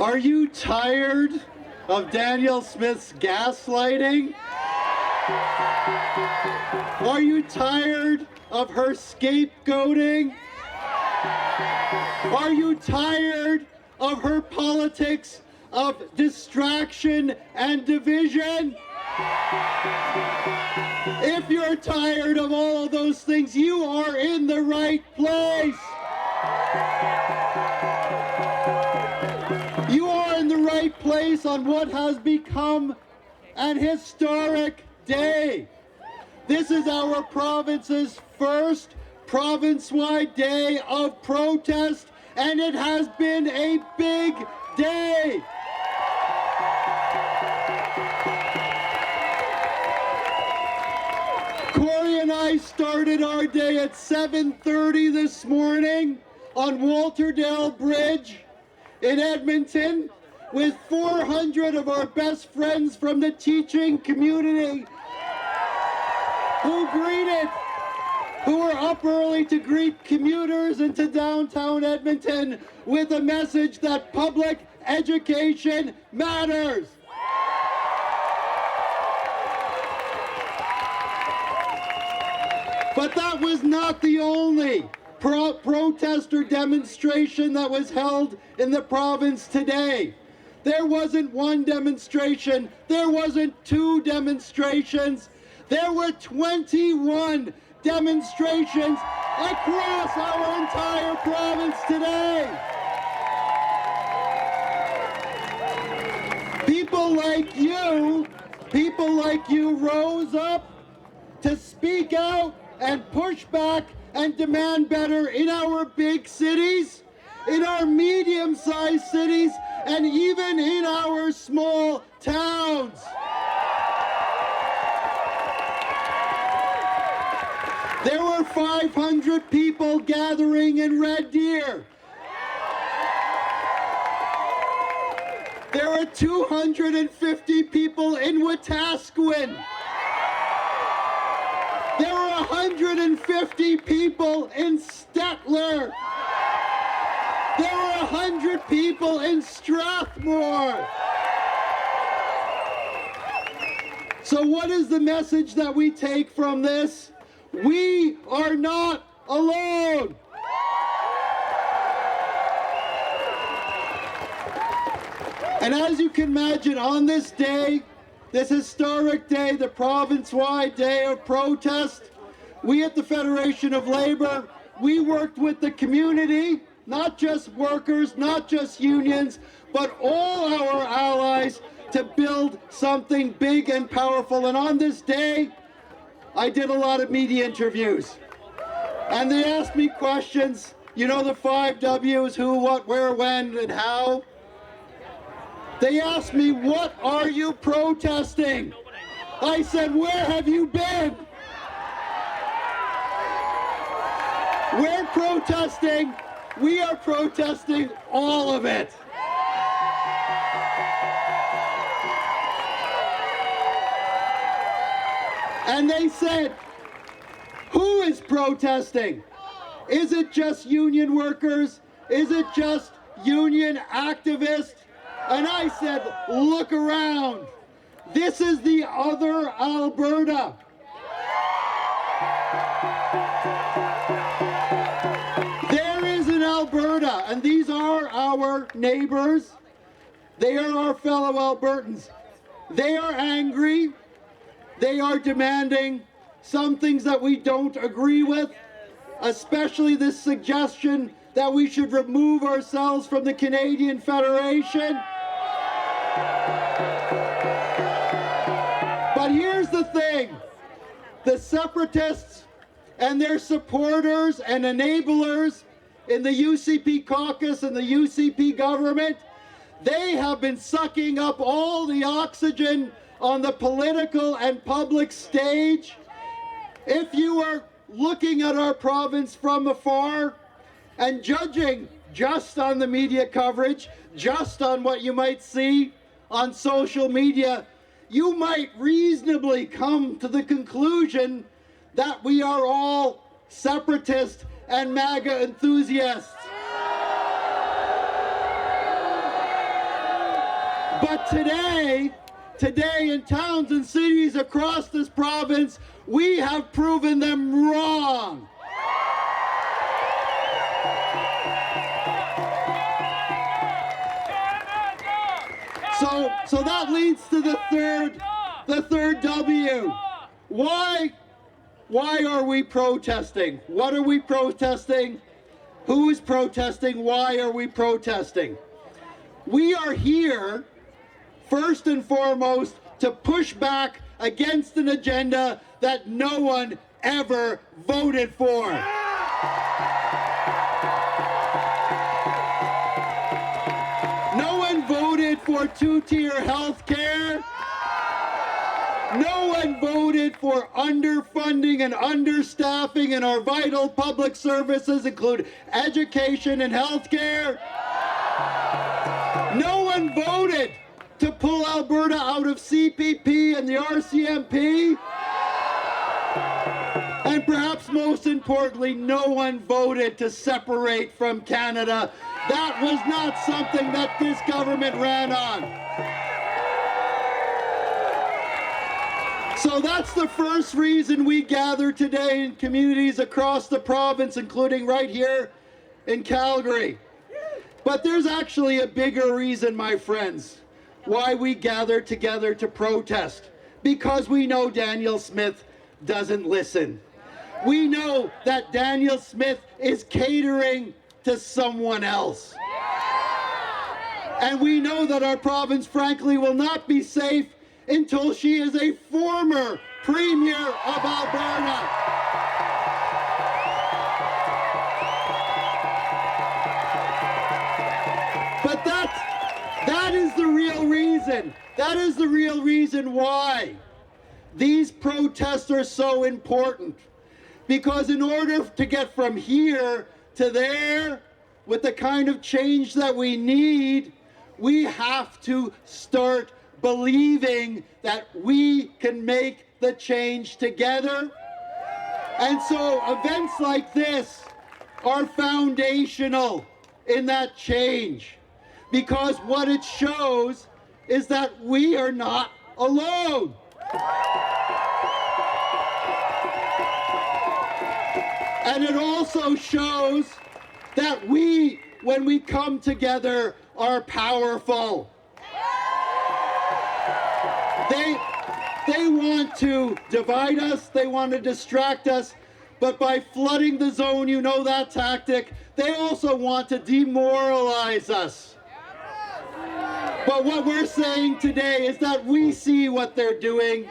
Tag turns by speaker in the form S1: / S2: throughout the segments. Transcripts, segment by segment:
S1: Are you tired of Danielle Smith's gaslighting? Are you tired of her scapegoating? Are you tired of her politics of distraction and division? If you're tired of all of those things, you are in the right place. You are in the right place on what has become an historic day. This is our province's first province-wide day of protest, and it has been a big day. Corey and I started our day at 7:30 this morning on Walterdale Bridge in Edmonton with 400 of our best friends from the teaching community who were up early to greet commuters into downtown Edmonton with a message that public education matters. But that was not the only protest or demonstration that was held in the province today. There wasn't one demonstration, there wasn't two demonstrations, there were 21 demonstrations across our entire province today. People like you rose up to speak out and push back and demand better in our big cities, in our medium-sized cities, and even in our small towns. There were 500 people gathering in Red Deer. There were 250 people in Wetaskiwin. There were 150 people in Stettler. There were 100 people in Strathmore. So what is the message that we take from this? We are not alone. And as you can imagine, on this day, this historic day, the province-wide day of protest, we at the Federation of Labour, we worked with the community, not just workers, not just unions, but all our allies to build something big and powerful. And on this day, I did a lot of media interviews. And they asked me questions, you know, the 5 W's, who, what, where, when, and how. They asked me, what are you protesting? I said, where have you been? We're protesting. We are protesting all of it. And they said, who is protesting? Is it just union workers? Is it just union activists? And I said, look around. This is the other Alberta. There is an Alberta, and these are our neighbors. They are our fellow Albertans. They are angry. They are demanding some things that we don't agree with, especially this suggestion that we should remove ourselves from the Canadian Federation. But here's the thing, the separatists and their supporters and enablers in the UCP caucus and the UCP government, they have been sucking up all the oxygen on the political and public stage. If you are looking at our province from afar and judging just on the media coverage, just on what you might see on social media, you might reasonably come to the conclusion that we are all separatist and MAGA enthusiasts. But today in towns and cities across this province, we have proven them wrong. So that leads to the third W. Why are we protesting? What are we protesting? Who is protesting? Why are we protesting? We are here, first and foremost, to push back against an agenda that no one ever voted for. No one voted for two-tier health care. No one voted for underfunding and understaffing in our vital public services, including education and health care. No one voted to pull Alberta out of CPP and the RCMP. And perhaps most importantly, no one voted to separate from Canada. That was not something that this government ran on. So that's the first reason we gather today in communities across the province, including right here in Calgary. But there's actually a bigger reason, my friends, why we gather together to protest. Because we know Danielle Smith doesn't listen. We know that Danielle Smith is catering to someone else. And we know that our province, frankly, will not be safe until she is a former Premier of Alberta. But that is the real reason. That is the real reason why these protests are so important. Because in order to get from here to there, with the kind of change that we need, we have to start believing that we can make the change together. And so events like this are foundational in that change, because what it shows is that we are not alone. And it also shows that we, when we come together, are powerful. They want to divide us, they want to distract us, but by flooding the zone, you know that tactic, they also want to demoralize us. But what we're saying today is that we see what they're doing.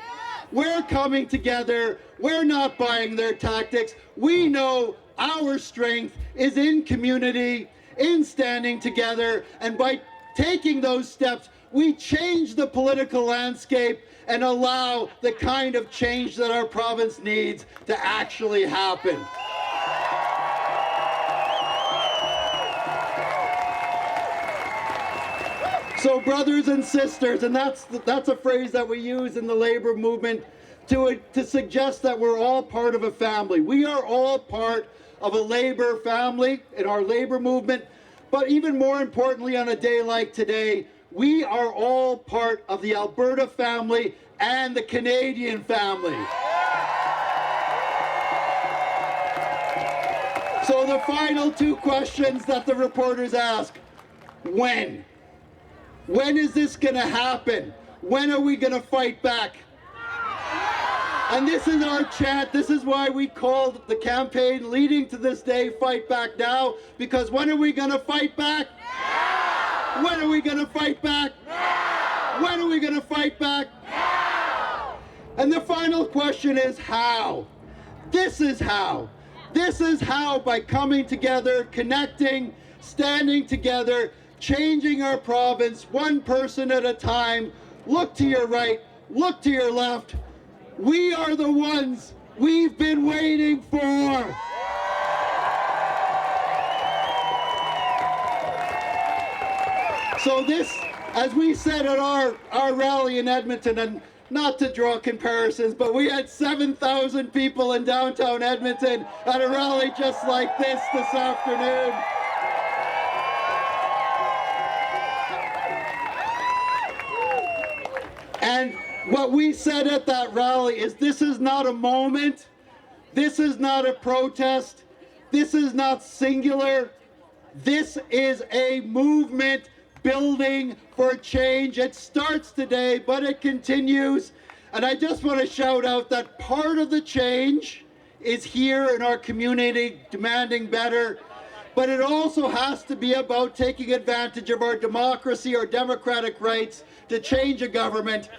S1: We're coming together. We're not buying their tactics. We know our strength is in community, in standing together, and by taking those steps, we change the political landscape and allow the kind of change that our province needs to actually happen. So brothers and sisters, and that's a phrase that we use in the labor movement to suggest that we're all part of a family. We are all part of a labor family in our labor movement, but even more importantly, on a day like today, we are all part of the Alberta family and the Canadian family. So the final two questions that the reporters ask: when? When is this going to happen? When are we going to fight back? And this is our chant. This is why we called the campaign leading to this day, Fight Back Now, because when are we going to fight back? Now! When are we going to fight back? Now! When are we going to fight back? Now! And the final question is how? This is how. This is how, by coming together, connecting, standing together, changing our province one person at a time. Look to your right, look to your left. We are the ones we've been waiting for. So this, as we said at our rally in Edmonton, and not to draw comparisons, but we had 7,000 people in downtown Edmonton at a rally just like this afternoon. And what we said at that rally is this is not a moment, this is not a protest, this is not singular, this is a movement building for change. It starts today, but it continues. And I just want to shout out that part of the change is here in our community demanding better, but it also has to be about taking advantage of our democracy, our democratic rights to change a government.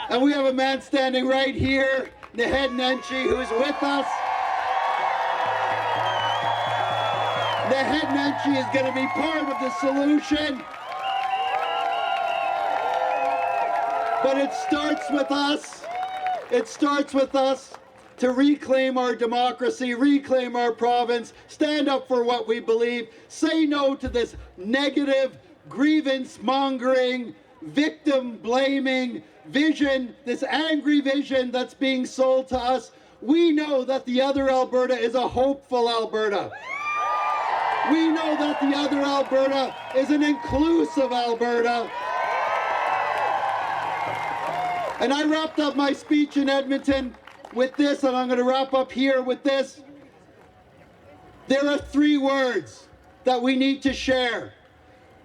S1: And we have a man standing right here, Naheed Nenshi, who's with us. Naheed Nenshi is going to be part of the solution. But it starts with us. It starts with us to reclaim our democracy, reclaim our province, stand up for what we believe, say no to this negative, grievance-mongering, victim-blaming vision, this angry vision that's being sold to us. We know that the other Alberta is a hopeful Alberta. We know that the other Alberta is an inclusive Alberta. And I wrapped up my speech in Edmonton with this, and I'm going to wrap up here with this. There are 3 words that we need to share.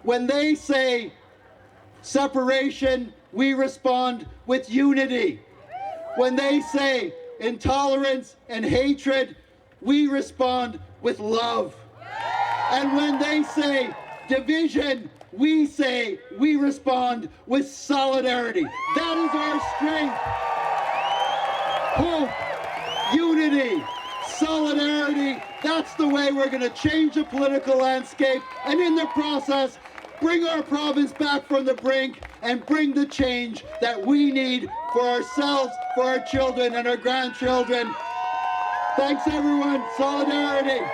S1: When they say separation, we respond with unity. When they say intolerance and hatred, we respond with love. And when they say division, we respond with solidarity. That is our strength. Hope, unity, solidarity. That's the way we're going to change the political landscape, and in the process, bring our province back from the brink and bring the change that we need for ourselves, for our children and our grandchildren. Thanks everyone. Solidarity.